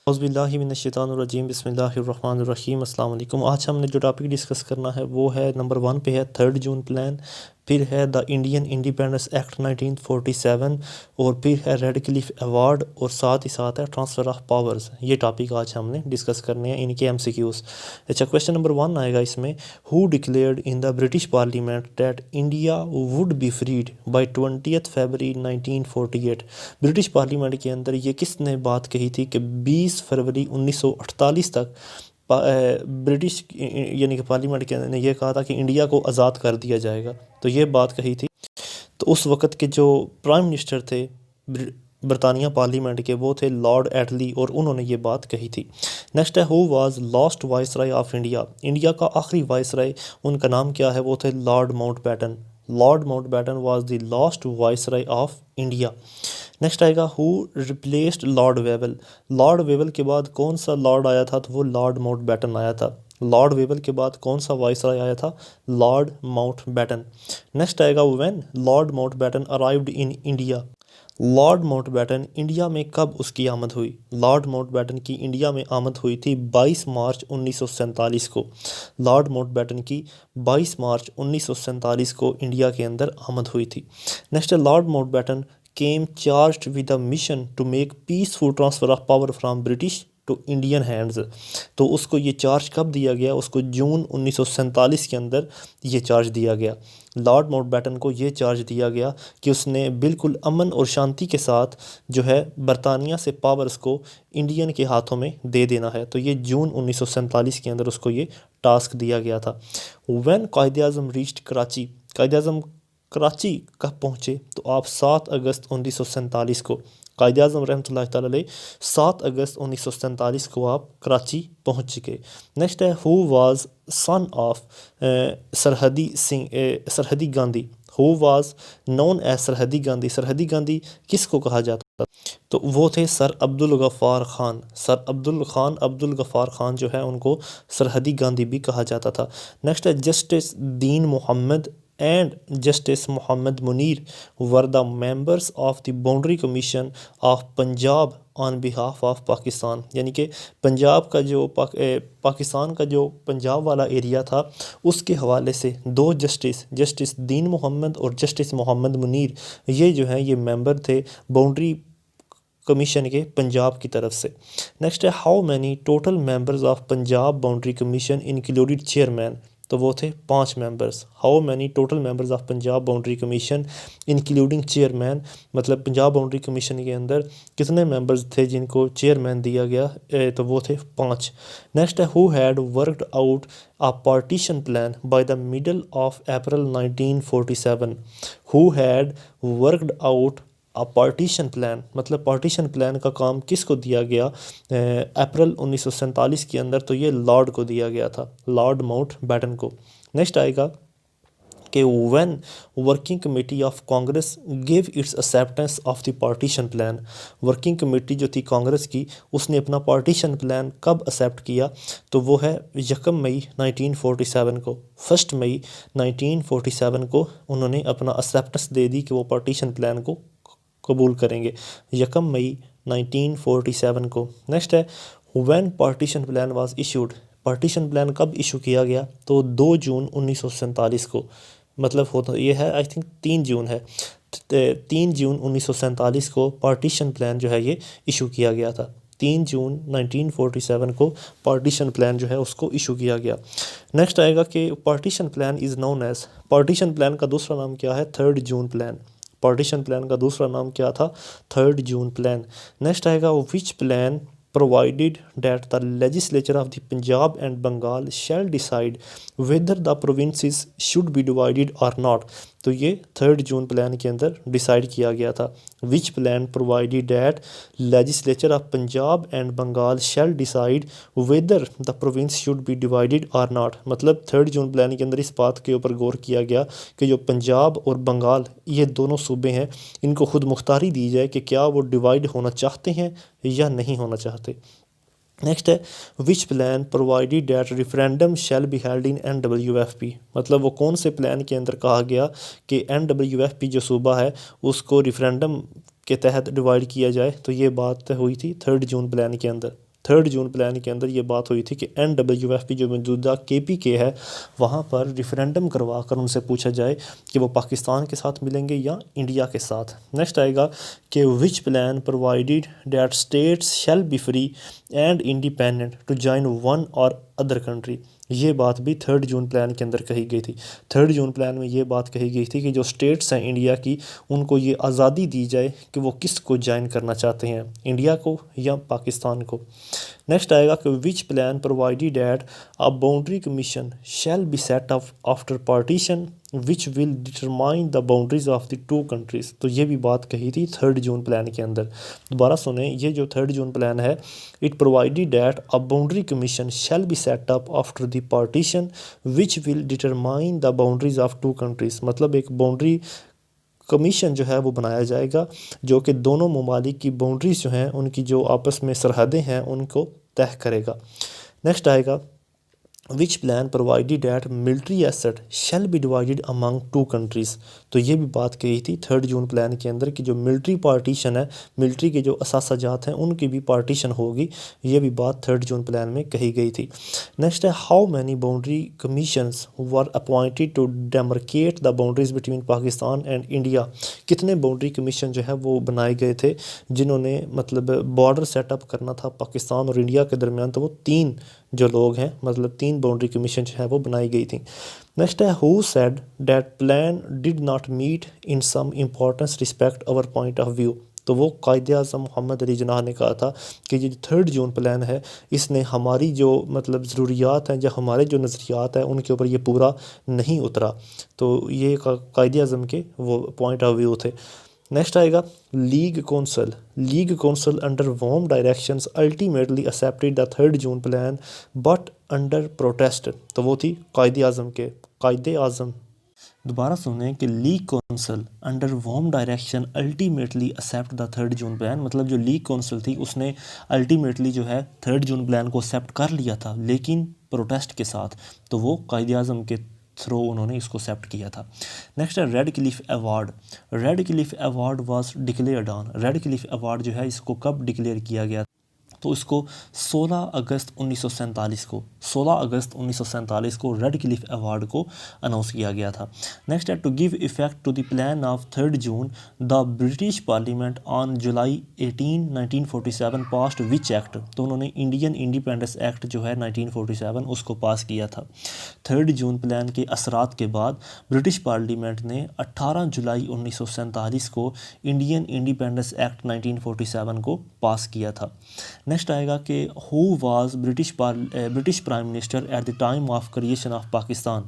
औज़ुबिल्लाहिमिनश्शैतानिर्रजीम बिस्मिल्लाहिर्रहमानिर्रहीम अस्सलाम वालेकुम। आज हमने जो टॉपिक डिस्कस करना है वो है नंबर 1 पे है 3 जून प्लान, फिर है द इंडियन इंडिपेंडेंस एक्ट 1947 और फिर है रेड क्लिफ अवार्ड और साथ ही साथ है ट्रांसफ़र ऑफ पावर्स। ये टॉपिक आज हमने डिस्कस करने हैं, इनके एमसीक्यूज़। अच्छा, क्वेश्चन नंबर 1 आएगा इसमें, who declared in the British parliament that India would be freed by 20 February 1948। British parliament के अंदर ये किसने बात कही थी कि 20 फरवरी 1948 तक ब्रिटिश यानी कि पार्लियामेंट के ने यह कहा था कि इंडिया को आज़ाद कर दिया जाएगा, तो ये बात कही थी। तो उस वक़्त के जो प्राइम मिनिस्टर थे बरतानिया पार्लियामेंट के, वो थे लॉर्ड एटली, और उन्होंने ये बात कही थी। नेक्स्ट है, who was last viceroy of India. India का आखिरी वाइसराय, उनका नाम क्या है, वो थे Lord Mountbatten. Lord Mountbatten was the last viceroy of India. Next आएगा, who replaced Lord Wavell. Lord Wavell के बाद कौन सा लॉर्ड आया था, तो वो लॉर्ड माउंटबेटन आया था। लॉर्ड वेवल के बाद कौन सा वाइसराय आया था, लॉर्ड माउंटबेटन। नेक्स्ट आएगा, when Lord Mountbatten arrived in India. Lord Mountbatten India में कब उसकी आमद हुई। लॉर्ड माउंटबेटन की इंडिया में आमद हुई थी 22 मार्च 1947 को। लॉर्ड माउंटबेटन की 22 मार्च 1947 को इंडिया के अंदर आमद हुई थी। नेक्स्ट है, Lord Mountbatten came charged with a mission to make peaceful transfer of power from British to Indian hands. तो उसको ये चार्ज कब दिया गया, उसको जून 1947 के अंदर ये चार्ज दिया गया। लॉर्ड माउंटबेटन को ये चार्ज दिया गया कि उसने बिल्कुल अमन और शांति के साथ जो है बरतानिया से पावर्स को इंडियन के हाथों में दे देना है। तो ये जून 1947 के अंदर उसको ये टास्क दिया गया था। When Quaid-e-Azam reached Karachi. कायद-ए-आज़म कराची कब पहुँचे, तो आप 7 अगस्त 1947 को, कायद-ए-आज़म रहमतुल्लाह तआला अलैह 7 अगस्त 1947 को आप कराची पहुँच गए। नेक्स्ट है, who was son of Sarhadi Gandhi. Who was known as Sarhadi Gandhi. सरहदी गांधी किसको कहा जाता था, तो वो थे सर अब्दुल गफ़ार ख़ान। सर अब्दुल गफ़ार ख़ान जो है उनको सरहदी गांधी भी कहा जाता था। नेक्स्ट है, justice Din Mohammad and justice Mohammad Munir were the members of the boundary commission of Punjab on behalf of Pakistan. यानी कि पंजाब का जो पाकिस्तान का जो पंजाब वाला एरिया था, उसके हवाले से दो जस्टिस दीन मोहम्मद और जस्टिस मोहम्मद मुनीर, ये जो हैं ये मेंबर थे बाउंड्री कमीशन के पंजाब की तरफ से। नेक्स्ट है, how many total members of Punjab boundary commission included chairman. तो वो थे 5 members. How many total members of Punjab boundary commission including chairman, मतलब पंजाब बाउंड्री कमीशन के अंदर कितने मेंबर्स थे जिनको चेयरमैन दिया गया, तो वो थे 5। नेक्स्ट है, who had worked out a partition plan by the middle of April 1947। Who had worked out a partition plan, मतलब पार्टीशन प्लान का काम किसको दिया गया अप्रैल 1947 के अंदर, तो ये लॉर्ड को दिया गया था, लॉर्ड माउंटबेटन को। नेक्स्ट आएगा कि when working committee of Congress give its acceptance of the partition plan. Working committee जो थी कांग्रेस की, उसने अपना पार्टीशन प्लान कब एक्सेप्ट किया, तो वो है 1 मई 1947 को। 1 मई 1947 को उन्होंने अपना एक्सेप्टेंस दे दी कि वो पार्टीशन प्लान को कबूल करेंगे, 1 मई 1947 को। नेक्स्ट है, when partition plan was issued. Partition plan कब इशू किया गया, तो 2 जून 1947 को, मतलब होता ये है आई थिंक 3 जून है, 3 जून 1947 को पार्टीशन प्लान जो है ये इशू किया गया था। 3 जून 1947 को पार्टीशन प्लान जो है उसको इशू किया गया। नेक्स्ट आएगा कि partition plan is known as. Partition plan का दूसरा नाम क्या है, 3 जून प्लान। पार्टीशन प्लान का दूसरा नाम क्या था, 3 जून प्लान। नेक्स्ट आएगा, विच plan provided that the legislature of the Punjab and Bengal shall decide whether the provinces should be divided or not। तो ये 3 जून प्लान के अंदर डिसाइड किया गया था। Which plan provided that legislature of Punjab and Bengal shall decide whether the province should be divided और not, मतलब 3 June plan के अंदर इस बात के ऊपर गौर किया गया कि जो पंजाब और बंगाल ये दोनों सूबे हैं, इनको खुद मुख्तारी दी जाए कि क्या वो डिवाइड होना चाहते हैं या नहीं होना चाहते। नेक्स्ट है, विच plan provided that referendum shall be held in NWFP। मतलब वो कौन से प्लान के अंदर कहा गया कि NWFP जो सूबा है उसको रेफरेंडम के तहत डिवाइड किया जाए, तो ये बात हुई थी 3 जून प्लान के अंदर। 3 जून प्लान के अंदर ये बात हुई थी कि NWFP जो मौजूदा KPK है वहाँ पर रिफ़रेंडम करवा कर उनसे पूछा जाए कि वो पाकिस्तान के साथ मिलेंगे या इंडिया के साथ। नेक्स्ट आएगा कि which plan provided that states shall be free and independent to join one और अदर कंट्री। ये बात भी 3 जून प्लान के अंदर कही गई थी। 3 जून प्लान में ये बात कही गई थी कि जो स्टेट्स हैं इंडिया की उनको ये आज़ादी दी जाए कि वो किस को ज्वाइन करना चाहते हैं, इंडिया को या पाकिस्तान को। नेक्स्ट आएगा कि which plan provided at a boundary commission shall be set up after partition which will determine the boundaries of the two countries. तो ये भी बात कही थी 3 जून प्लान के अंदर। दोबारा सुने, ये जो 3 जून प्लान है, it provided at a boundary commission shall be set up after the partition which will determine the boundaries of to countries. मतलब एक बाउंड्री कमीशन जो है वो बनाया जाएगा जो कि दोनों ममालिक की बाउंड्रीज जो हैं उनकी जो आपस में सरहदें हैं उनको तय करेगा। नेक्स्ट आएगा विच plan provided eight military asset shall be divided among to countries. तो ये भी बात कही थी 3 जून प्लान के अंदर कि जो मिलिट्री पार्टीशन है, मिलिट्री के जो असासाजात हैं उनकी भी पार्टीशन होगी। ये भी बात 3 जून प्लान में कही गई थी। नेक्स्ट है how many boundary commissions were appointed to demarcate the boundaries between Pakistan and India. कितने बाउंड्री कमीशन जो है वो बनाए गए थे जिन्होंने मतलब बॉर्डर सेटअप करना था पाकिस्तान और इंडिया के दरमियान। तो वो 3 जो लोग हैं, मतलब 3 बाउंड्री कमीशन जो है वो बनाई गई थी। नेक्स्ट है who said that plan did not meet in some importance respect our point of view. तो वो कायदे आज़म मोहम्मद अली जिन्ना ने कहा था कि ये जो 3 जून प्लान है इसने हमारी जो मतलब ज़रूरियात हैं या हमारे जो नज़रियात हैं उनके ऊपर ये पूरा नहीं उतरा। तो ये कायदे आज़म के वो पॉइंट ऑफ व्यू थे। नेक्स्ट आएगा league council under whom directions ultimately accepted the 3 June plan but under protest. तो वो थी कायदे आज़म। दोबारा सुने कि league council under whom direction ultimately accept the 3 June plan. मतलब जो लीग कौंसल थी उसने अल्टीमेटली जो है 3 जून प्लान को एक्सेप्ट कर लिया था लेकिन प्रोटेस्ट के साथ। तो वो कायदे आज़म के थ्रू उन्होंने इसको एक्सेप्ट किया था। नेक्स्ट है red Cliff award was declared on. Red Cliff award जो है इसको कब डिक्लेयर किया गया? तो इसको 16 अगस्त 1947 को रेड क्लिफ अवार्ड को अनाउंस किया गया था। नेक्स्ट है to give effect to the plan of 3 June the British parliament on July 18 1947 passed which act. तो उन्होंने इंडियन इंडिपेंडेंस एक्ट जो है 1947 उसको पास किया था। 3 जून प्लान के असरात के बाद ब्रिटिश पार्लियामेंट ने 18 जुलाई 1947 को इंडियन इंडिपेंडेंस एक्ट 1947 को पास किया था। नेक्स्ट आएगा कि who was British prime minister at the time of creation of Pakistan.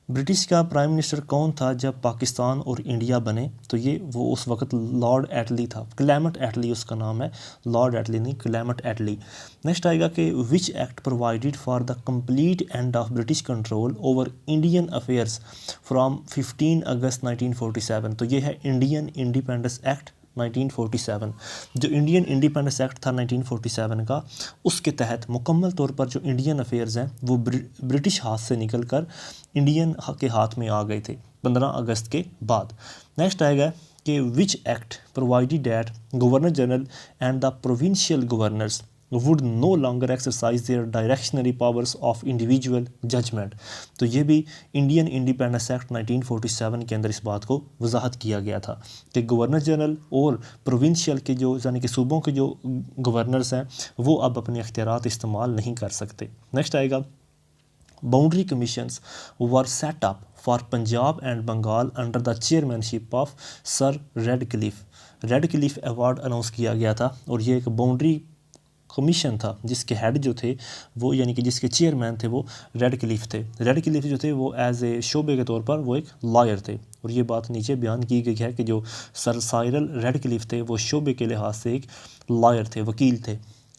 British का प्राइम मिनिस्टर कौन था जब पाकिस्तान और इंडिया बने? तो वो उस वक्त लॉर्ड एटली था। क्लेमेंट एटली उसका नाम है, लॉर्ड एटली नहीं, क्लेमेंट एटली। नेक्स्ट आएगा कि which act provided for the complete end of British control over Indian affairs from 15 अगस्त 1947। तो ये है इंडियन इंडिपेंडेंस एक्ट 1947। जो इंडियन इंडिपेंडेंस एक्ट था 1947 का, उसके तहत मुकम्मल तौर पर जो इंडियन अफेयर्स हैं वो ब्रिटिश हाथ से निकल कर इंडियन के हाथ में आ गए थे 15 अगस्त के बाद। नेक्स्ट आएगा कि which act provided that governor general and the provincial governors would no longer exercise their discretionary powers of individual judgement. तो ये भी इंडियन इंडिपेंडेंस एक्ट 1947 के अंदर इस बात को वजाहत किया गया था कि गवर्नर जनरल और प्रोविंशियल के जो यानी कि सूबों के जो गवर्नर्स हैं वो अब अपने इख्तियारात इस्तेमाल नहीं कर सकते। नेक्स्ट आएगा boundary commissions were set up for Punjab and Bengal under the chairmanship of Sir Radcliffe award announce किया गया था और ये एक बाउंड्री कमीशन था जिसके हेड जो थे वो यानी कि जिसके चेयरमैन थे वो रेड क्लिफ थे। रेड क्लिफ जो थे वो एज ए शोबे के तौर पर वो एक लॉयर थे और ये बात नीचे बयान की गई है कि जो सर साइरल रेड क्लिफ थे वो शोबे के लिहाज से एक लॉयर थे, वकील थे।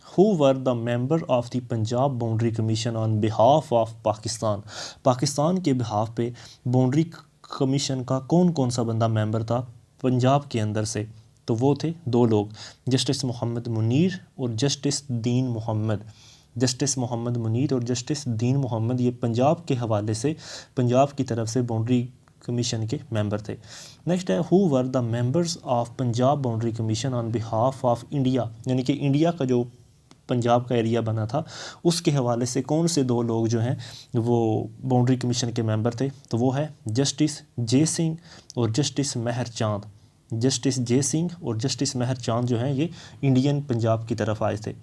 Who were the member of the Punjab boundary commission on behalf of Pakistan के बिहाफ पे बाउंड्री कमीशन का कौन कौन सा बंदा मेंबर था पंजाब के अंदर से? तो वो थे 2 लोग, जस्टिस मोहम्मद मुनीर और जस्टिस दीन मोहम्मद। ये पंजाब के हवाले से पंजाब की तरफ से बाउंड्री कमीशन के मेंबर थे। नेक्स्ट है who were the members of Punjab boundary commission on behalf of India. यानी कि इंडिया का जो पंजाब का एरिया बना था, उसके हवाले से कौन से 2 लोग जो हैं वो बाउंड्री कमीशन के मेंबर थे, तो वो है जस्टिस जय सिंह और जस्टिस मेहर चांद। जस्टिस जय सिंह और जस्टिस मेहर चांद जो हैं ये इंडियन पंजाब की तरफ आए थे।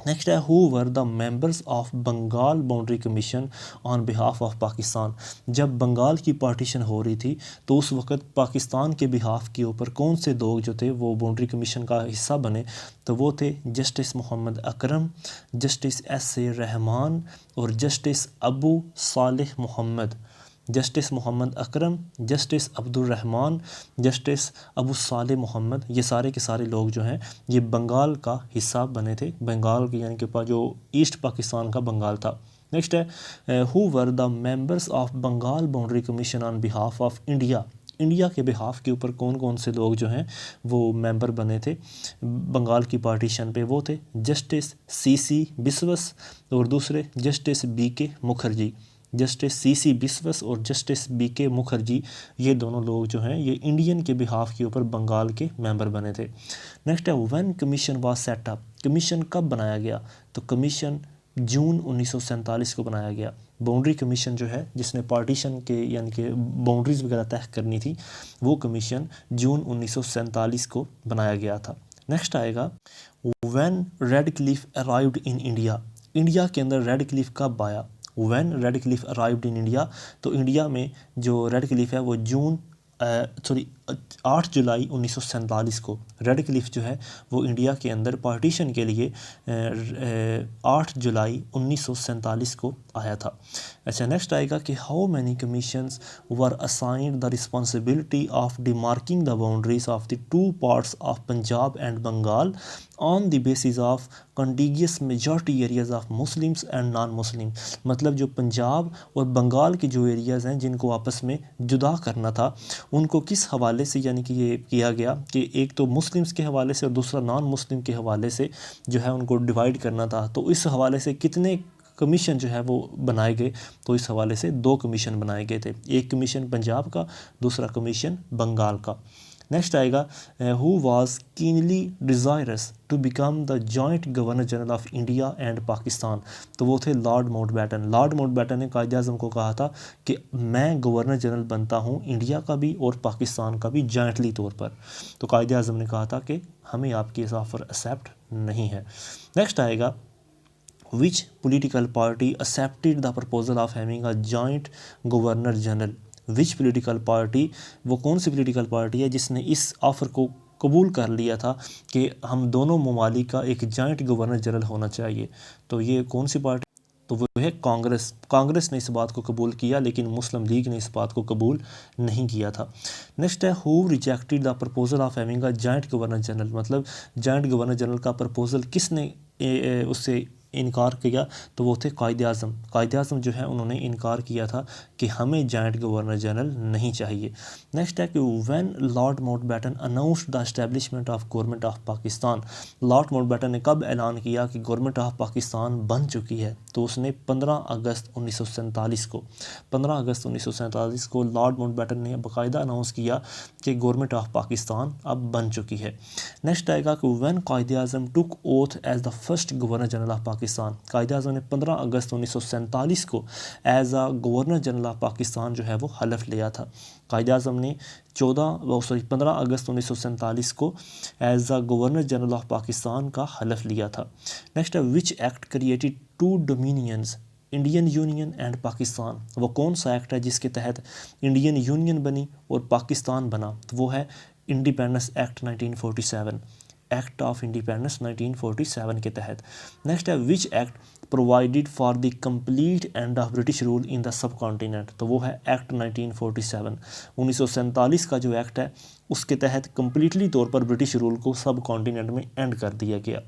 नेक्स्ट है who were the members of Bengal boundary commission on behalf of Pakistan. जब बंगाल की पार्टीशन हो रही थी तो उस वक़्त पाकिस्तान के बिहाफ के ऊपर कौन से लोग जो थे वो बाउंड्री कमीशन का हिस्सा बने, तो वो थे justice Mohammad Akram, justice S.A. Rahman और justice Abu Saleh Mohammad. Justice Mohammad Akram, justice Abdul Rahman, justice Abu साले मोहम्मद, ये सारे के सारे लोग जो हैं ये बंगाल का हिस्सा बने थे। बंगाल की यानी कि जो ईस्ट पाकिस्तान का बंगाल था। नेक्स्ट है who were the members of Bengal boundary commission on behalf of India. India के बिहाफ के ऊपर कौन कौन से लोग जो हैं वो मेंबर बने थे बंगाल की पार्टीशन पे, वो थे जस्टिस C.C. बिस्वस और दूसरे justice B.K. Mukherjee. Justice C.C. बिस्वस और जस्टिस B.K. मुखर्जी, ये दोनों लोग जो हैं ये इंडियन के बिहाफ के ऊपर बंगाल के मेंबर बने थे। नेक्स्ट है when commission was set up. Commission कब बनाया गया, तो कमीशन जून 1947 को बनाया गया। बाउंड्री कमीशन जो है जिसने पार्टीशन के यानी कि बाउंड्रीज वगैरह तय करनी थी, वो कमीशन जून 1947 को बनाया गया था। नेक्स्ट आएगा when red Cliff arrived in India. India के अंदर रेड क्लिफ कब आया। When red Cliff arrived in India, तो इंडिया में जो रेड क्लिफ है वो 8 जुलाई 1947 को रेड क्लिफ जो है वो इंडिया के अंदर पार्टीशन के लिए 8 जुलाई 1947 को आया था। अच्छा, नेक्स्ट आएगा कि how many commissions were assigned the responsibility of demarking the boundaries of the 2 parts of Punjab and Bengal on the basis of contiguous majority areas of Muslims and non Muslim. मतलब जो पंजाब और बंगाल के जो एरियाज़ हैं जिनको आपस में जुदा करना था, उनको किस हवाले से यानी कि ये किया गया कि एक तो मुस्लिम्स के हवाले से और दूसरा नॉन मुस्लिम के हवाले से जो है उनको डिवाइड करना था। तो इस हवाले से कितने कमीशन जो है वो बनाए गए, तो इस हवाले से 2 कमीशन बनाए गए थे, एक कमीशन पंजाब का, दूसरा कमीशन बंगाल का। नेक्स्ट आएगा who was keenly desirous to become the joint governor general of India and Pakistan. तो वो थे लॉर्ड माउंटबेटन। लॉर्ड माउंटबेटन ने कायद आज़म को कहा था कि मैं गवर्नर जनरल बनता हूँ इंडिया का भी और पाकिस्तान का भी जॉइंटली तौर पर। तो कायद आज़म ने कहा था कि हमें आपकी इस ऑफ़र एक्सेप्ट नहीं है। नेक्स्ट आएगा which political party accepted the proposal of having a joint governor general। Which political party, वो कौन सी पोलिटिकल पार्टी है जिसने इस ऑफ़र को कबूल कर लिया था कि हम दोनों ममालिक का एक जॉइंट गवर्नर जनरल होना चाहिए। तो ये कौन सी पार्टी, तो वो है कांग्रेस। कांग्रेस ने इस बात को कबूल किया लेकिन मुस्लिम लीग ने इस बात को कबूल नहीं किया था। नेक्स्ट है who rejected the proposal of having a joint governor general. मतलब जॉइंट गवर्नर जनरल का प्रपोजल किसने उससे इनकार किया, तो वो थे कायद आज़म। कायद आज़म जो है उन्होंने इनकार किया था कि हमें जॉइंट गवर्नर जनरल नहीं चाहिए। नेक्स्ट है कि when Lord Mountbatten announced the establishment of government of Pakistan. Lord Mountbatten ने कब ऐलान किया कि गवर्नमेंट ऑफ पाकिस्तान बन चुकी है, तो उसने 15 अगस्त 1947 को 15 अगस्त 1947 को लॉर्ड माउंटबेटन ने बाकायदा अनाउंस किया कि गवर्नमेंट ऑफ पाकिस्तान अब बन चुकी है। नेक्स्ट आएगा कि when Quaid Azam took oath as the first governor general of Pakistan. Quaid Azam ने 15 अगस्त 1947 को as a governor general of Pakistan जो है वो हलफ लिया था। कायद आज़म ने 15 अगस्त 1947 को as a governor general of Pakistan का हलफ लिया था। नेक्स्ट है which act created 2 dominions, Indian union and Pakistan. वो कौन सा एक्ट है जिसके तहत इंडियन यूनियन बनी और पाकिस्तान बना, तो वो है independence act 1947, act of independence 1947 के तहत। नेक्स्ट है which act provided for the complete end of British rule in the sub continent, तो वो है एक्ट 1947। 1947 का जो एक्ट है उसके तहत कम्प्लीटली तौर पर ब्रिटिश रूल को सब कॉन्टिनेंट में एंड कर दिया गया।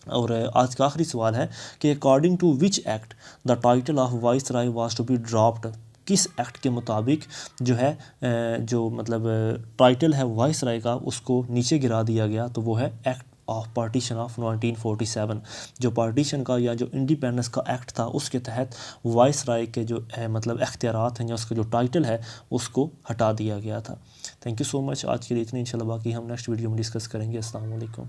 और आज का आखिरी सवाल है कि according to which act the title of viceroy was to be dropped. किस एक्ट के मुताबिक जो है जो मतलब टाइटल है वाइसराय का उसको नीचे गिरा दिया गया, तो वो है एक्ट ऑफ पार्टीशन ऑफ 1947। जो पार्टीशन का या जो इंडिपेंडेंस का एक्ट था उसके तहत वाइसराय के जो मतलब इख्तियारात हैं या उसका जो टाइटल है उसको हटा दिया गया था। Thank you so much. आज के लिए इतनी, इंशाल्लाह बाकी हम नेक्स्ट वीडियो में डिस्कस करेंगे। अस्सलाम वालेकुम।